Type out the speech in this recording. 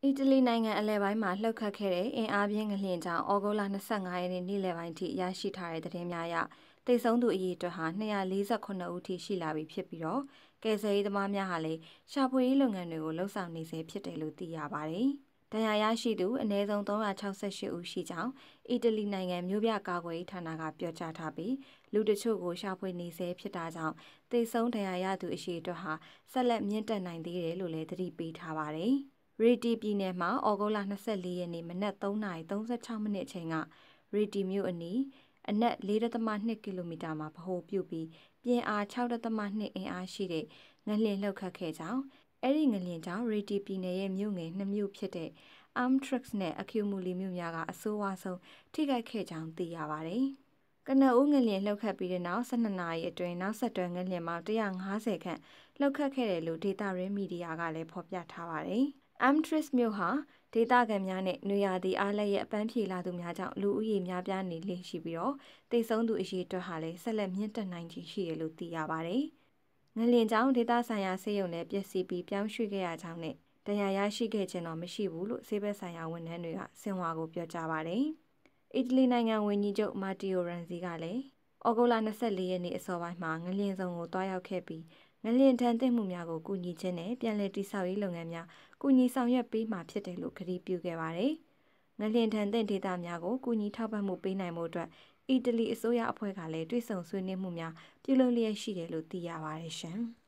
အီတလီနိုင်ငံအလဲပိုင်းမှာလှုပ်ခတ်ခဲ့တဲ့အင်အားပြင်းငလျင်ကြောင့်ဩဂုတ်လ25ရက်နေ့နေ့လယ်ပိုင်းထိရရှိထားတဲ့သတင်းများအရတိတ်ဆုံးသူအရေအတွက်ဟာ248ဦးထိရှိလာပြီဖြစ်ပြီးတော့ကယ်ဆယ်ရေးသမားများဟာလည်းရှာဖွေရေးလုပ်ငန်းတွေကိုလှုပ်ဆောင်နေဆဲဖြစ်တယ်လို့သိရပါတယ်။ဒဏ်ရာရရှိသူအနည်းဆုံး368ဦးရှိကြောင်းအီတလီနိုင်ငံမြို့ပြကာကွယ်ရေးဌာနကပြောကြားထားပြီးလူတချို့ကိုရှာဖွေနေဆဲဖြစ်တာကြောင့်တိတ်ဆုံးဒဏ်ရာရသူအရေအတွက်ဟာဆက်လက်မြင့်တက်နိုင်သေးတယ်လို့လည်းသတိပေးထားပါတယ်။ရီတီပြည်နယ်မှာဩဂုတ်လ24ရက်နေ့မနက်3:36မိနစ်အချိန်ကရီတီမြို့အနီးအနက်4.2ကီလိုမီတာမှာဗဟိုပြုပြီးပြင်းအား6.2အင်အားရှိတဲ့ငလျင်လှုပ်ခတ်ခဲ့ကြောင်းအဲ့ဒီငလျင်ကြောင့်ရီတီပြည်နယ်ရဲ့မြို့ငယ်2မြို့ဖြစ်တဲ့ Amtrix နဲ့ Accumuli မြို့များကအဆိုးဝါးဆုံးထိခိုက်ခဲ့ကြောင်းသိရပါတယ်။ကနဦးငလျင်လှုပ်ခတ်ပြီးတဲ့နောက်12နာရီအတွင်းနောက်ဆက်တွဲငလျင်ပေါင်း150ခန့်လှုပ်ခတ်ခဲ့တယ်လို့ဒေတာရင်းမီဒီယာကလည်းဖော်ပြထားပါတယ်။ Amtrix မြို့ဟာဒေသခံများနဲ့နွေရာသီအားလပ်ရက်အပန်းဖြေလာသူများကြောင့်လူဦးရေများပြားနေလေရှိပြီးတော့တိတ်ဆုံးသူအရေအတွက်ဟာလည်းဆက်လက်မြင့်တက်နိုင်ခြေရှိတယ်လို့သိရပါတယ်။ငလျင်ကြောင့်ဒေသဆိုင်ရာဆေးရုံနဲ့ပျက်စီးပြီးပြောင်းရွှေ့ခဲ့ရကြောင်းနဲ့တရားရရှိခဲ့ခြင်းတော့မရှိဘူးလို့ဆေးဘက်ဆိုင်ရာဝန်ထမ်းတွေကဆင်ဟွာကိုပြောကြားပါတယ်။အီတလီနိုင်ငံဝန်ကြီးချုပ်မာတီယိုရန်စီကလည်းဩဂုတ်လ24ရက်နေ့အစောပိုင်းမှာငလျင်စုံကိုတွားရောက်ခဲ့ပြီးငလျင်ထန်သင့်မှုများကိုကူညီခြင်းနဲ့ပြန်လည်တည်ဆောက်ရေးလုပ်ငန်းများကူညီဆောင်ရွက်ပေးမှာဖြစ်တယ်လို့ကတိပြုခဲ့ပါတယ်။ငလျင်ထန်သင့်ဒေသများကိုကူညီထောက်ပံ့မှုပေးနိုင်မှုအတွက်အီတလီအစိုးရအဖွဲ့ကလည်းတွဲဆုံဆွေးနွေးမှုများပြုလုပ်လျက်ရှိတယ်လို့သိရပါတယ်ရှင်။